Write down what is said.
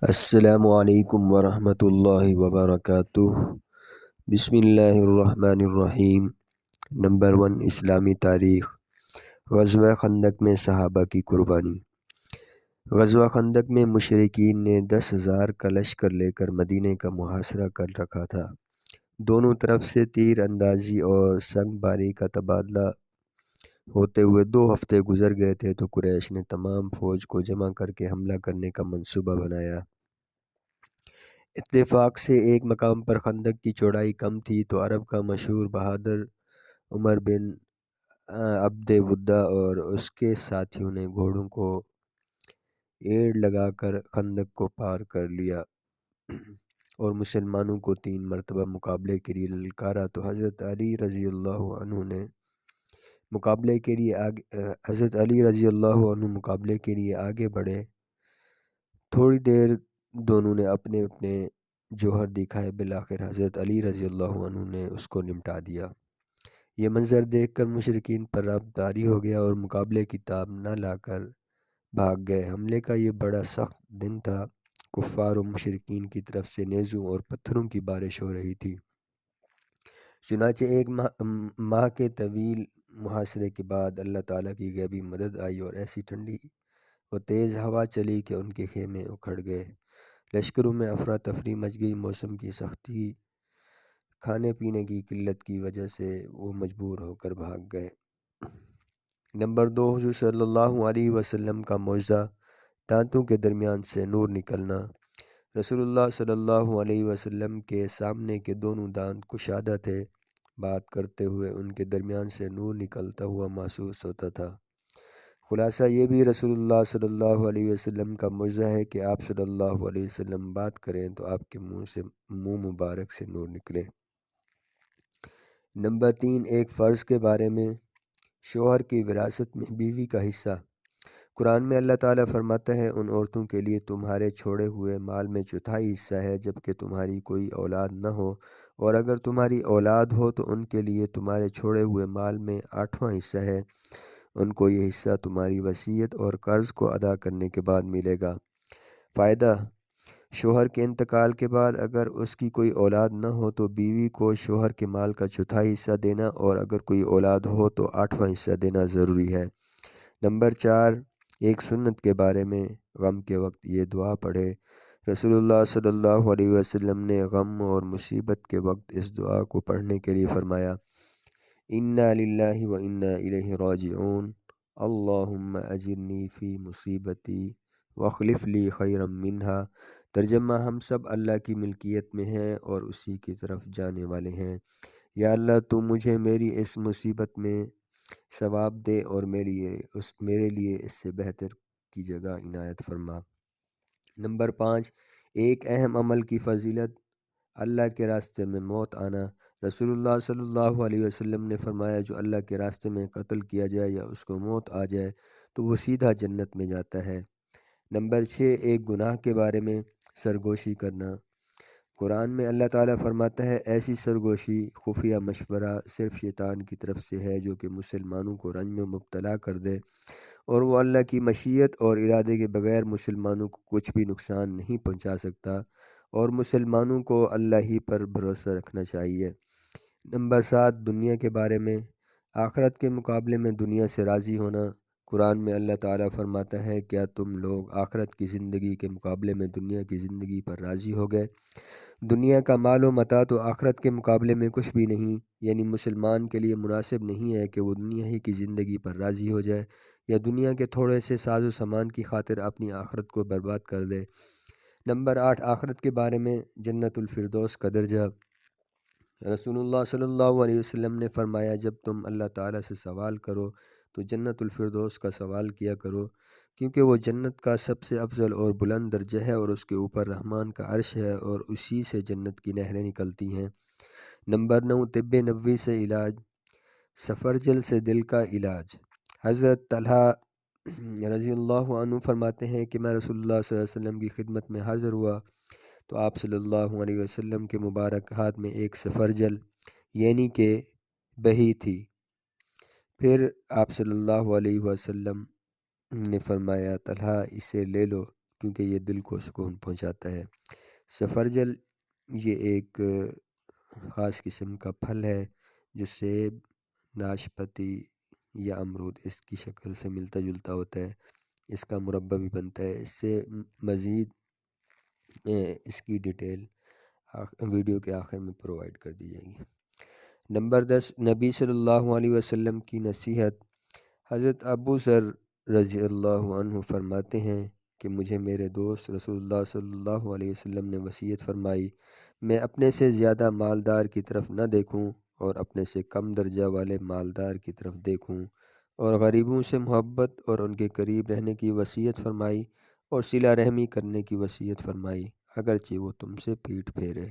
السلام علیکم ورحمۃ اللہ وبرکاتہ۔ بسم اللہ الرحمن الرحیم۔ نمبر 1، اسلامی تاریخ۔ غزوہ خندق میں صحابہ کی قربانی۔ غزوہ خندق میں مشرکین نے 10,000 کا لشکر لے کر مدینہ کا محاصرہ کر رکھا تھا۔ دونوں طرف سے تیر اندازی اور سنگ باری کا تبادلہ ہوتے ہوئے 2 ہفتے گزر گئے تھے تو قریش نے تمام فوج کو جمع کر کے حملہ کرنے کا منصوبہ بنایا۔ اتفاق سے ایک مقام پر خندق کی چوڑائی کم تھی تو عرب کا مشہور بہادر عمر بن عبد ودہ اور اس کے ساتھیوں نے گھوڑوں کو ایڑ لگا کر خندق کو پار کر لیا اور مسلمانوں کو 3 مرتبہ مقابلے کے لیے للکارا تو حضرت علی رضی اللہ عنہ مقابلے کے لیے آگے بڑھے۔ تھوڑی دیر دونوں نے اپنے اپنے جوہر دکھائے، بالآخر حضرت علی رضی اللہ عنہ نے اس کو نمٹا دیا۔ یہ منظر دیکھ کر مشرکین پر رعب طاری ہو گیا اور مقابلے کی تاب نہ لا کر بھاگ گئے۔ حملے کا یہ بڑا سخت دن تھا۔ کفار و مشرکین کی طرف سے نیزوں اور پتھروں کی بارش ہو رہی تھی۔ چنانچہ ایک ماہ کے طویل محاصرے کے بعد اللہ تعالیٰ کی غیبی مدد آئی اور ایسی ٹھنڈی و تیز ہوا چلی کہ ان کے خیمے اکھڑ گئے۔ لشکروں میں افراتفری مچ گئی۔ موسم کی سختی، کھانے پینے کی قلت کی وجہ سے وہ مجبور ہو کر بھاگ گئے۔ نمبر 2، حضور صلی اللہ علیہ وسلم کا معجزہ، دانتوں کے درمیان سے نور نکلنا۔ رسول اللہ صلی اللہ علیہ وسلم کے سامنے کے دونوں دانت کشادہ تھے۔ بات کرتے ہوئے ان کے درمیان سے نور نکلتا ہوا محسوس ہوتا تھا۔ خلاصہ یہ بھی رسول اللہ صلی اللہ علیہ وسلم کا معجزہ ہے کہ آپ صلی اللہ علیہ وسلم بات کریں تو آپ کے منہ مبارک سے نور نکلے۔ نمبر 3، ایک فرض کے بارے میں، شوہر کی وراثت میں بیوی کا حصہ۔ قرآن میں اللہ تعالیٰ فرماتا ہے، ان عورتوں کے لیے تمہارے چھوڑے ہوئے مال میں چوتھائی حصہ ہے جبکہ تمہاری کوئی اولاد نہ ہو، اور اگر تمہاری اولاد ہو تو ان کے لیے تمہارے چھوڑے ہوئے مال میں 8واں حصہ ہے۔ ان کو یہ حصہ تمہاری وصیت اور قرض کو ادا کرنے کے بعد ملے گا۔ فائدہ: شوہر کے انتقال کے بعد اگر اس کی کوئی اولاد نہ ہو تو بیوی کو شوہر کے مال کا چوتھائی حصہ دینا، اور اگر کوئی اولاد ہو تو 8واں حصہ دینا ضروری ہے۔ نمبر 4، ایک سنت کے بارے میں، غم کے وقت یہ دعا پڑھے۔ رسول اللہ صلی اللہ علیہ وسلم نے غم اور مصیبت کے وقت اس دعا کو پڑھنے کے لیے فرمایا، انا للہ و انا الیہ راجعون، اللہم اجرنی فی مصیبتی واخلف لی خیرا منہا۔ ترجمہ: ہم سب اللہ کی ملکیت میں ہیں اور اسی کی طرف جانے والے ہیں۔ یا اللہ، تو مجھے میری اس مصیبت میں ثواب دے اور میرے لیے اس سے بہتر کی جگہ عنایت فرما۔ نمبر 5، ایک اہم عمل کی فضیلت، اللہ کے راستے میں موت آنا۔ رسول اللہ صلی اللہ علیہ وسلم نے فرمایا، جو اللہ کے راستے میں قتل کیا جائے یا اس کو موت آ جائے تو وہ سیدھا جنت میں جاتا ہے۔ نمبر 6، ایک گناہ کے بارے میں، سرگوشی کرنا۔ قرآن میں اللہ تعالیٰ فرماتا ہے، ایسی سرگوشی، خفیہ مشورہ صرف شیطان کی طرف سے ہے جو کہ مسلمانوں کو رنج میں مبتلا کر دے، اور وہ اللہ کی مشیت اور ارادے کے بغیر مسلمانوں کو کچھ بھی نقصان نہیں پہنچا سکتا، اور مسلمانوں کو اللہ ہی پر بھروسہ رکھنا چاہیے۔ نمبر 7، دنیا کے بارے میں، آخرت کے مقابلے میں دنیا سے راضی ہونا۔ قرآن میں اللہ تعالیٰ فرماتا ہے، کیا تم لوگ آخرت کی زندگی کے مقابلے میں دنیا کی زندگی پر راضی ہو گئے؟ دنیا کا مال و متاع تو آخرت کے مقابلے میں کچھ بھی نہیں، یعنی مسلمان کے لیے مناسب نہیں ہے کہ وہ دنیا ہی کی زندگی پر راضی ہو جائے یا دنیا کے تھوڑے سے ساز و سامان کی خاطر اپنی آخرت کو برباد کر دے۔ نمبر 8، آخرت کے بارے میں، جنت الفردوس کا درجہ۔ رسول اللہ صلی اللہ علیہ وسلم نے فرمایا، جب تم اللہ تعالیٰ سے سوال کرو تو جنت الفردوس کا سوال کیا کرو، کیونکہ وہ جنت کا سب سے افضل اور بلند درجہ ہے اور اس کے اوپر رحمان کا عرش ہے اور اسی سے جنت کی نہریں نکلتی ہیں۔ نمبر 9، طب نبوی سے علاج، سفرجل سے دل کا علاج۔ حضرت طلحہ رضی اللہ عنہ فرماتے ہیں کہ میں رسول اللہ صلی اللہ علیہ وسلم کی خدمت میں حاضر ہوا تو آپ صلی اللہ علیہ وسلم کے مبارک ہاتھ میں ایک سفرجل یعنی کہ بہی تھی۔ پھر آپ صلی اللہ علیہ وسلم نے فرمایا، طلحہ اسے لے لو، کیونکہ یہ دل کو سکون پہنچاتا ہے۔ سفرجل یہ ایک خاص قسم کا پھل ہے جو سیب، ناشپاتی یا امرود اس کی شکل سے ملتا جلتا ہوتا ہے۔ اس کا مربع بھی بنتا ہے۔ اس سے مزید اس کی ڈیٹیل ویڈیو کے آخر میں پرووائڈ کر دی جائے گی۔ نمبر 10، نبی صلی اللہ علیہ وسلم کی نصیحت۔ حضرت ابو ذر رضی اللہ عنہ فرماتے ہیں کہ مجھے میرے دوست رسول اللہ صلی اللہ علیہ وسلم نے وصیت فرمائی، میں اپنے سے زیادہ مالدار کی طرف نہ دیکھوں اور اپنے سے کم درجہ والے مالدار کی طرف دیکھوں، اور غریبوں سے محبت اور ان کے قریب رہنے کی وصیت فرمائی، اور صلہ رحمی کرنے کی وصیت فرمائی اگرچہ وہ تم سے پیٹھ پھیرے۔